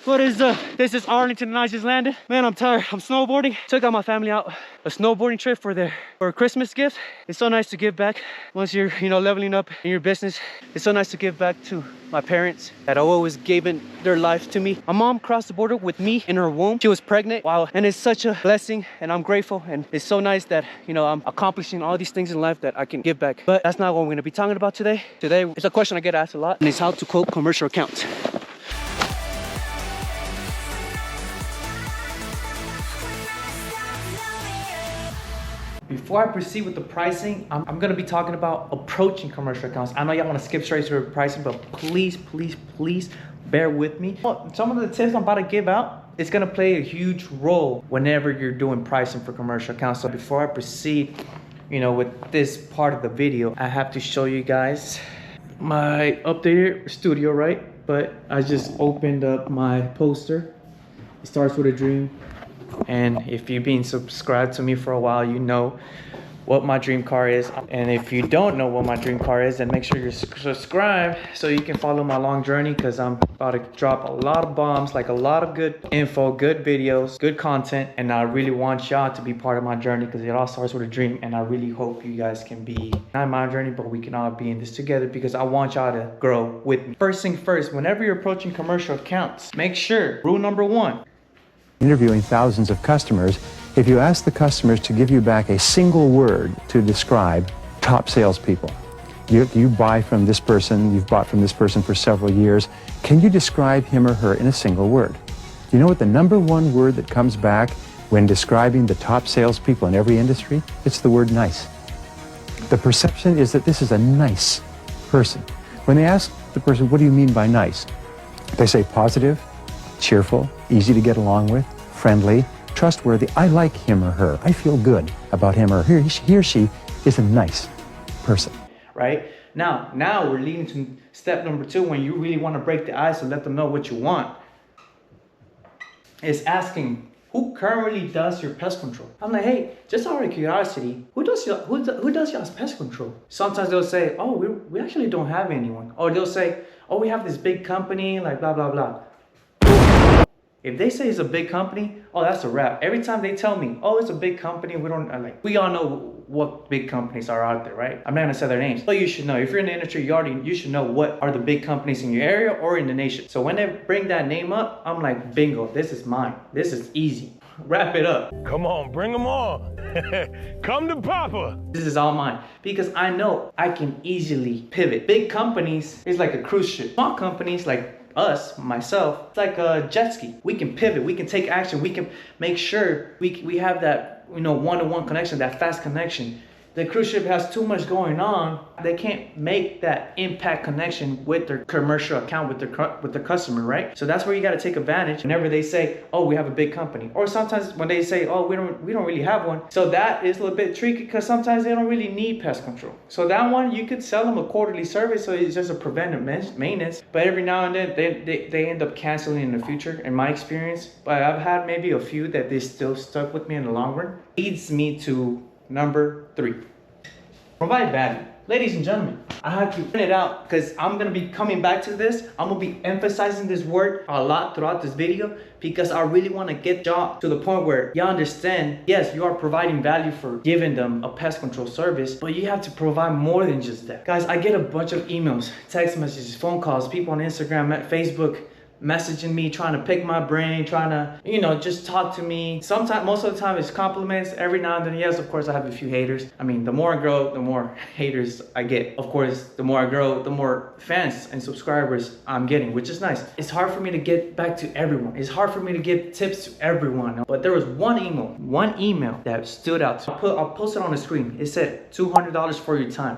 What is up? This is Arlington and I just landed. Man, I'm tired. I'm snowboarding. Took out my family out a snowboarding trip for a Christmas gift. It's so nice to give back once you're, leveling up in your business. It's so nice to give back to my parents that always given their life to me. My mom crossed the border with me in her womb. She was pregnant. Wow. And it's such a blessing and I'm grateful. And it's so nice that, I'm accomplishing all these things in life that I can give back. But that's not what we're going to be talking about today. Today, it's a question I get asked a lot, and it's how to quote commercial accounts. Before I proceed with the pricing, I'm gonna be talking about approaching commercial accounts. I know y'all wanna skip straight to the pricing, but please bear with me. Some of the tips I'm about to give out, it's gonna play a huge role whenever you're doing pricing for commercial accounts. So before I proceed, with this part of the video, I have to show you guys my updated studio, right? But I just opened up my poster. It starts with a dream. And if you've been subscribed to me for a while, you know what my dream car is. And if you don't know what my dream car is, then make sure you're subscribed so you can follow my long journey, because I'm about to drop a lot of bombs, like a lot of good info, good videos, good content. And I really want y'all to be part of my journey, because it all starts with a dream. And I really hope you guys can be not my journey, but we can all be in this together, because I want y'all to grow with me. First thing first, whenever you're approaching commercial accounts, make sure, rule number one, interviewing thousands of customers, if you ask the customers to give you back a single word to describe top salespeople, you buy from this person, you've bought from this person for several years, can you describe him or her in a single word? Do you know what the number one word that comes back when describing the top salespeople in every industry? It's the word nice. The perception is that this is a nice person. When they ask the person, what do you mean by nice? They say positive, cheerful, easy to get along with, friendly, trustworthy. I like him or her. I feel good about him or her. He or she is a nice person. Right? Now we're leading to step number two, when you really want to break the ice and let them know what you want. It's asking, who currently does your pest control? I'm like, hey, just out of curiosity, who does y'all's pest control? Sometimes they'll say, oh, we actually don't have anyone. Or they'll say, oh, we have this big company, like blah, blah, blah. If they say it's a big company, oh, that's a wrap. Every time they tell me, oh, it's a big company, we all know what big companies are out there, right? I'm not gonna say their names, but you should know. If you're in the industry, you should know what are the big companies in your area or in the nation. So when they bring that name up, I'm like, bingo, this is mine. This is easy. Wrap it up. Come on, bring them on. Come to Papa. This is all mine, because I know I can easily pivot. Big companies is like a cruise ship. Small companies like us, myself, it's like a jet ski. We can pivot, we can take action, we can make sure we have that, one-to-one connection, that fast connection. The cruise ship has too much going on. They can't make that impact connection with their commercial account, with their customer, right? So that's where you got to take advantage whenever they say, oh, we have a big company. Or sometimes when they say, oh, we don't really have one. So that is a little bit tricky, because sometimes they don't really need pest control. So that one, you could sell them a quarterly service, so it's just a preventive maintenance. But every now and then they end up canceling in the future, in my experience. But I've had maybe a few that they still stuck with me in the long run. Leads me to number three, provide value. Ladies and gentlemen, I have to print it out, because I'm gonna be coming back to this. I'm gonna be emphasizing this word a lot throughout this video, because I really wanna get y'all to the point where y'all understand, yes, you are providing value for giving them a pest control service, but you have to provide more than just that. Guys, I get a bunch of emails, text messages, phone calls, people on Instagram, Facebook, messaging me, trying to pick my brain, trying to, just talk to me. Sometimes, most of the time, it's compliments. Every now and then, yes, of course, I have a few haters. I mean, the more I grow, the more haters I get. Of course, the more I grow, the more fans and subscribers I'm getting, which is nice. It's hard for me to get back to everyone. It's hard for me to give tips to everyone. But there was one email that stood out. I'll post it on the screen. It said, $200 for your time.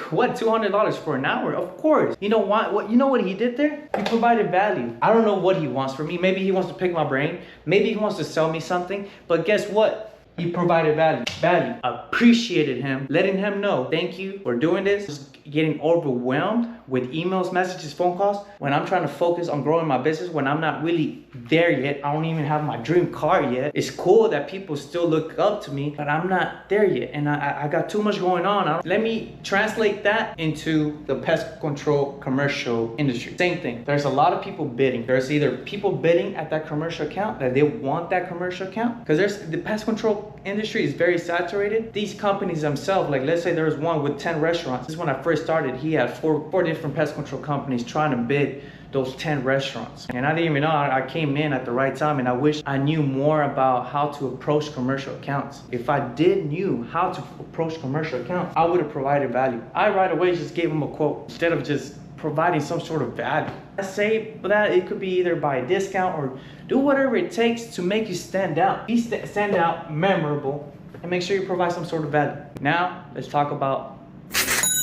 What, $200 for an hour? Of course. You know what? You know what he did there? He provided value. I don't know what he wants from me. Maybe he wants to pick my brain. Maybe he wants to sell me something. But guess what? He provided value. Appreciated him, letting him know, thank you for doing this. Getting overwhelmed with emails, messages, phone calls, when I'm trying to focus on growing my business, when I'm not really there yet, I don't even have my dream car yet. It's cool that people still look up to me, but I'm not there yet. And I got too much going on. Let me translate that into the pest control commercial industry. Same thing. There's a lot of people bidding. There's either people bidding at that commercial account that they want that commercial account, because the pest control industry is very saturated. These companies themselves, like let's say there was one with 10 restaurants. This is when I first started. He had four different pest control companies trying to bid those 10 restaurants. And I didn't even know. I came in at the right time, and I wish I knew more about how to approach commercial accounts. If I knew how to approach commercial accounts, I would have provided value. I right away just gave them a quote instead of just providing some sort of value. I say that it could be either buy a discount or do whatever it takes to make you stand out. Stand out, memorable, and make sure you provide some sort of value. Now, let's talk about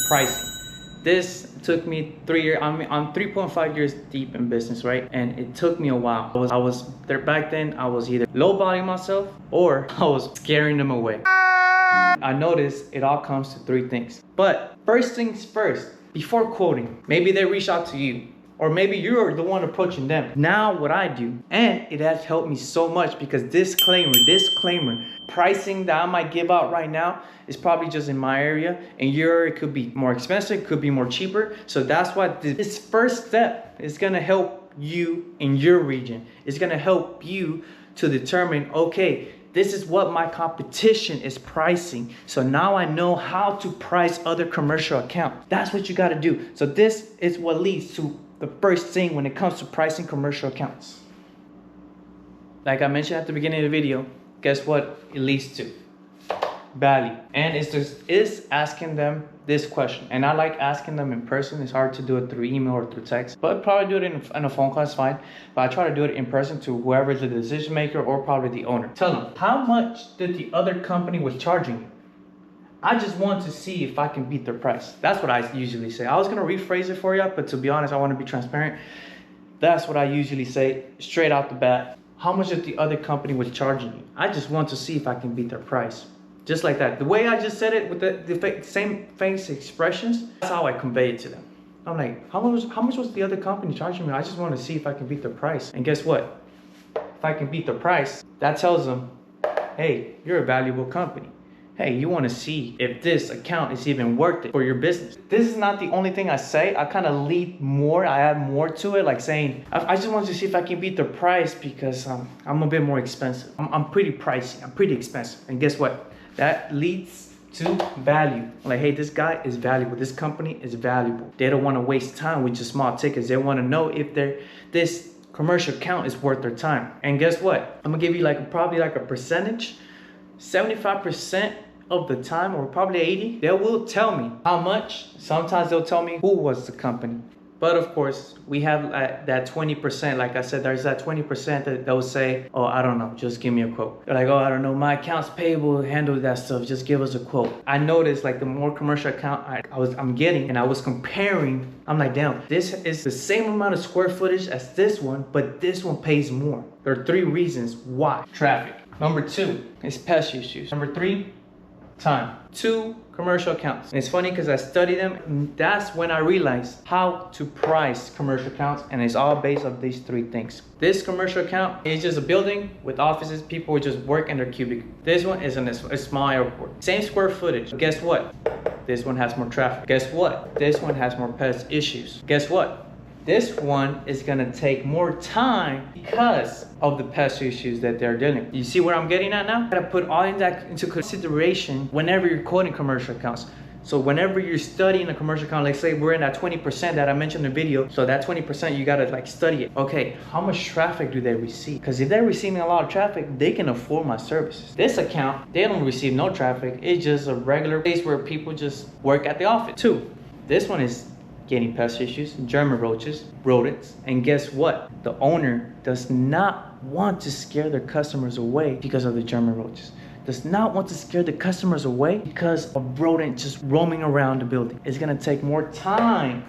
pricing. This took me 3 years. I'm 3.5 years deep in business, right? And it took me a while. I was there back then. I was either lowballing myself or I was scaring them away. I noticed it all comes to 3 things. But first things first, before quoting, maybe they reach out to you, or maybe you're the one approaching them. Now what I do, and it has helped me so much, because disclaimer, pricing that I might give out right now is probably just in my area, and it could be more expensive, could be more cheaper. So that's why this first step is gonna help you in your region. It's gonna help you to determine, okay, this is what my competition is pricing. So now I know how to price other commercial accounts. That's what you gotta do. So this is what leads to the first thing when it comes to pricing commercial accounts. Like I mentioned at the beginning of the video, guess what it leads to? Value. And it's asking them this question. And I like asking them in person. It's hard to do it through email or through text, but probably do it in a phone call, it's fine. But I try to do it in person to whoever is the decision maker or probably the owner. Tell them, how much did the other company was charging you? I just want to see if I can beat their price. That's what I usually say. I was gonna rephrase it for you, but to be honest, I want to be transparent. That's what I usually say straight out the bat. How much did the other company was charging you? I just want to see if I can beat their price. Just like that. The way I just said it with the same face expressions, that's how I convey it to them. I'm like, how much was the other company charging me? I just want to see if I can beat their price. And guess what? If I can beat the price, that tells them, hey, you're a valuable company. Hey, you want to see if this account is even worth it for your business. This is not the only thing I say. I kind of lead more. I add more to it, like saying, I just want to see if I can beat the price because I'm a bit more expensive. I'm pretty pricey. I'm pretty expensive. And guess what? That leads to value. Like, hey, this guy is valuable. This company is valuable. They don't want to waste time with just small tickets. They want to know if this commercial account is worth their time. And guess what? I'm gonna give you probably a percentage. 75% of the time, or probably 80, they will tell me how much. Sometimes they'll tell me who was the company. But of course, we have that 20%. Like I said, there's that 20% that they'll say, oh, I don't know, just give me a quote. They're like, oh, I don't know, my accounts payable handle that stuff, just give us a quote. I noticed like the more commercial account I'm getting, and I was comparing, I'm like, damn, this is the same amount of square footage as this one, but this one pays more. There are 3 reasons why. Traffic. Number 2 is pest issues. Number 3, time. 2 commercial accounts. And it's funny because I studied them, and that's when I realized how to price commercial accounts, and it's all based on these 3 things. This commercial account is just a building with offices, people would just work in their cubicle. This one is a small airport. Same square footage. But guess what? This one has more traffic. Guess what? This one has more pest issues. Guess what? This one is gonna take more time because of the pest issues that they're dealing with. You see where I'm getting at now? You gotta put all of that into consideration whenever you're quoting commercial accounts. So whenever you're studying a commercial account, let's say we're in that 20% that I mentioned in the video. So that 20%, you gotta study it. Okay, how much traffic do they receive? Because if they're receiving a lot of traffic, they can afford my services. This account, they don't receive no traffic. It's just a regular place where people just work at the office. 2, this one is getting pest issues, German roaches, rodents, and guess what? The owner does not want to scare their customers away because of the German roaches. Does not want to scare the customers away because of rodent just roaming around the building. It's gonna take more time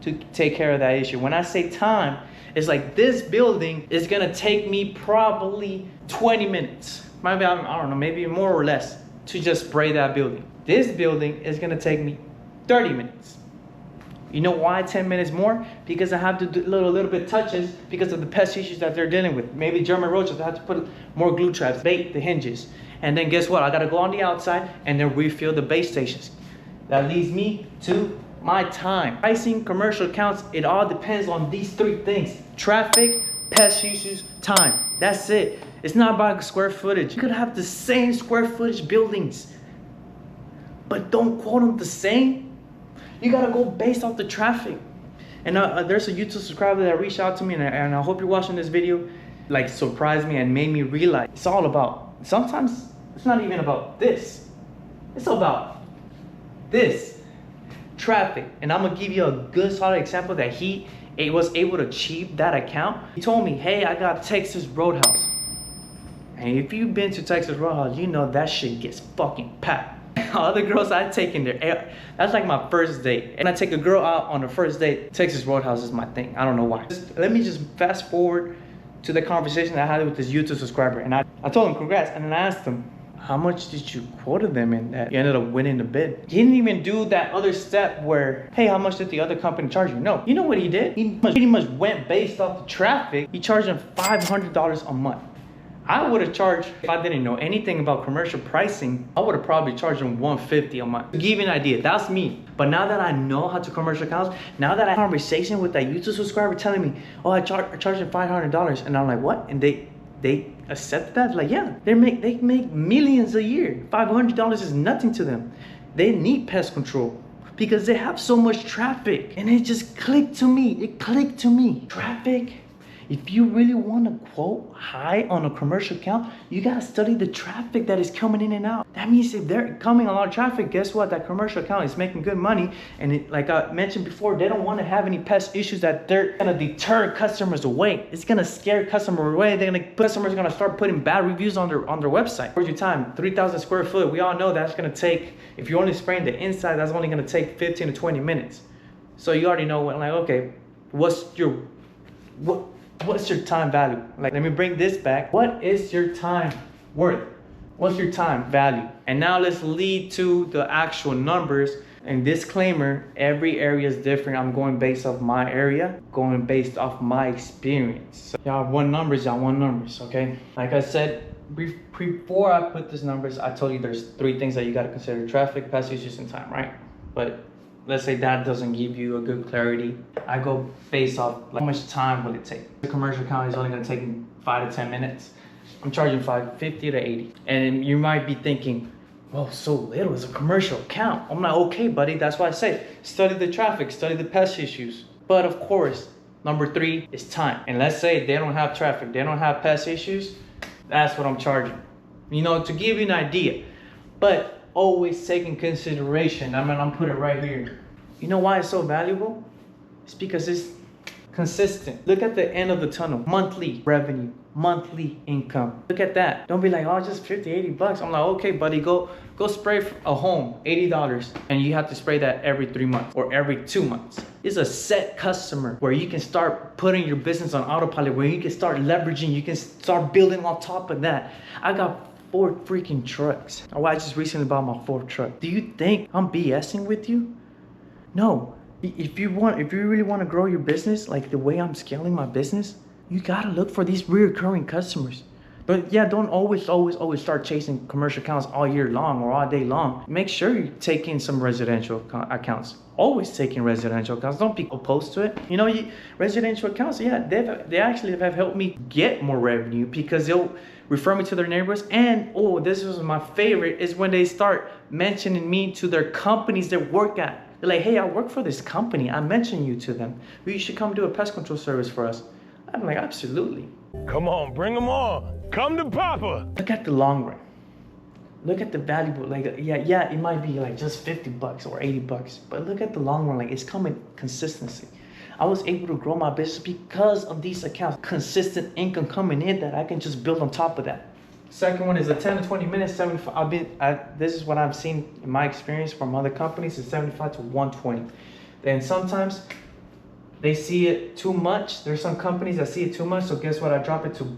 to take care of that issue. When I say time, it's like this building is gonna take me probably 20 minutes. Maybe, I don't know, maybe more or less to just spray that building. This building is gonna take me 30 minutes. You know why 10 minutes more? Because I have to do little bit touches because of the pest issues that they're dealing with. Maybe German roaches, I have to put more glue traps, bait the hinges. And then guess what? I gotta go on the outside and then refill the base stations. That leads me to my time. Pricing, commercial accounts, it all depends on these three things. Traffic, pest issues, time. That's it. It's not about square footage. You could have the same square footage buildings, but don't quote them the same. You gotta go based off the traffic. And there's a YouTube subscriber that reached out to me, and I hope you're watching this video, like surprised me and made me realize it's all about, sometimes it's not even about this. It's about this, traffic. And I'm gonna give you a good solid example that he was able to achieve that account. He told me, hey, I got Texas Roadhouse. And if you've been to Texas Roadhouse, you know that shit gets fucking packed. All the girls I take in there, that's like my first date. And I take a girl out on the first date, Texas Roadhouse is my thing. I don't know why. Let me just fast forward to the conversation that I had with this YouTube subscriber. And I told him congrats, and then I asked him, how much did you quote them in that you ended up winning the bid? He didn't even do that other step where, hey, how much did the other company charge you? No, you know what he did? He pretty much went based off the traffic. He charged him $500 a month. I would have charged, if I didn't know anything about commercial pricing, I would have probably charged him $150 a month. To give you an idea, that's me. But now that I know how to commercial accounts, now that I have a conversation with that YouTube subscriber telling me, oh, I charge him $500, and I'm like, what? And they accept that? Like, yeah, they make millions a year. $500 is nothing to them. They need pest control because they have so much traffic. And it just clicked to me. It clicked to me. Traffic. If you really want to quote high on a commercial account, you got to study the traffic that is coming in and out. That means if they're coming a lot of traffic, guess what? That commercial account is making good money. And like I mentioned before, they don't want to have any pest issues that they're going to deter customers away. It's going to scare customers away. Customers are going to start putting bad reviews on their website. Where's your time? 3,000 square foot. We all know that's going to take, if you're only spraying the inside, that's only going to take 15 to 20 minutes. So you already know what, like, okay, what's your time value? Like, let me bring this back. What is your time worth? What's your time value? And now let's lead to the actual numbers. And disclaimer, every area is different. I'm going based off my area, going based off my experience. So y'all want numbers, okay? Like I said, before I put these numbers, I told you there's three things that you gotta consider: traffic, pest issues, and time, right? But let's say that doesn't give you a good clarity. I go based off, like, how much time will it take? The commercial account is only gonna take 5 to 10 minutes. I'm charging $50 to $80. And you might be thinking, well, so little is a commercial account. I'm like, okay, buddy, that's why I say, study the traffic, study the pest issues. But of course, number 3 is time. And let's say they don't have traffic, they don't have pest issues, that's what I'm charging. You know, to give you an idea. But always take in consideration, I'm put it right here. You know why it's so valuable? It's because it's consistent. Look at the end of the tunnel. Monthly revenue, monthly income. Look at that. Don't be like, oh, just 50, 80 bucks. I'm like, okay, buddy, go spray a home, $80. And you have to spray that every 3 months or every 2 months. It's a set customer where you can start putting your business on autopilot, where you can start leveraging, you can start building on top of that. I got 4 freaking trucks. Oh, I just recently bought my 4th truck. Do you think I'm BSing with you? No. If you really want to grow your business, like the way I'm scaling my business, you gotta look for these recurring customers. But yeah, don't always start chasing commercial accounts all year long or all day long. Make sure you take in some residential accounts. Always take in residential accounts. Don't be opposed to it. You know, residential accounts, yeah, they actually have helped me get more revenue because they'll refer me to their neighbors. And oh, this was my favorite, is when they start mentioning me to their companies they work at. They're like, hey, I work for this company. I mentioned you to them. Well, you should come do a pest control service for us. I'm like, absolutely. Come on, bring them on. Come to Papa. Look at the long run. Look at the valuable, like, yeah, it might be like just 50 bucks or 80 bucks, but look at the long run, like it's coming consistency. I was able to grow my business because of these accounts. Consistent income coming in that I can just build on top of that. Second one is a 10 to 20 minutes, 75. This is what I've seen in my experience from other companies, is 75 to 120. Then sometimes they see it too much. There's some companies that see it too much, so guess what? I drop it to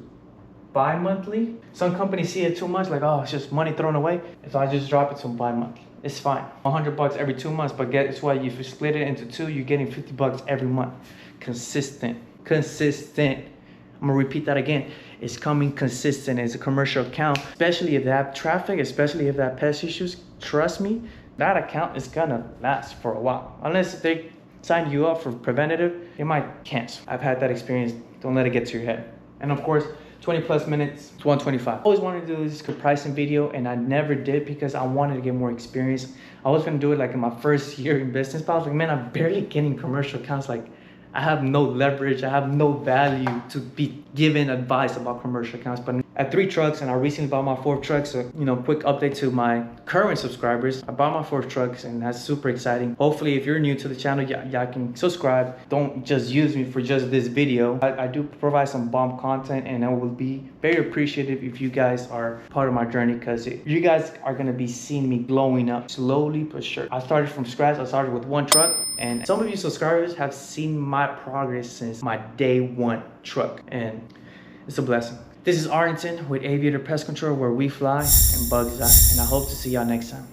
bi-monthly. Some companies see it too much, like, oh, it's just money thrown away. So I just drop it to bi-monthly. It's fine. $100 every 2 months, but guess what? If you split it into 2, you're getting $50 every month. Consistent. I'm gonna repeat that again. It's coming consistent. It's a commercial account, especially if they have traffic, especially if they have pest issues. Trust me, that account is gonna last for a while. Unless they sign you up for preventative, it might cancel. I've had that experience. Don't let it get to your head. And of course, 20 plus minutes, it's $125. I always wanted to do this pricing video, and I never did because I wanted to get more experience. I was gonna do it like in my first year in business, but I was like, man, I'm barely getting commercial accounts. Like, I have no leverage, I have no value to be given advice about commercial accounts. But I have 3 trucks, and I recently bought my 4th truck. So, you know, quick update to my current subscribers. I bought my 4th trucks, and that's super exciting. Hopefully, if you're new to the channel, y'all can subscribe. Don't just use me for just this video. I do provide some bomb content, and I will be very appreciative if you guys are part of my journey, because you guys are gonna be seeing me glowing up slowly but sure. I started from scratch. I started with 1 truck, and some of you subscribers have seen my progress since my day 1 truck, and it's a blessing. This is Arlington with Aviator Pest Control, where we fly and bugs die, and I hope to see y'all next time.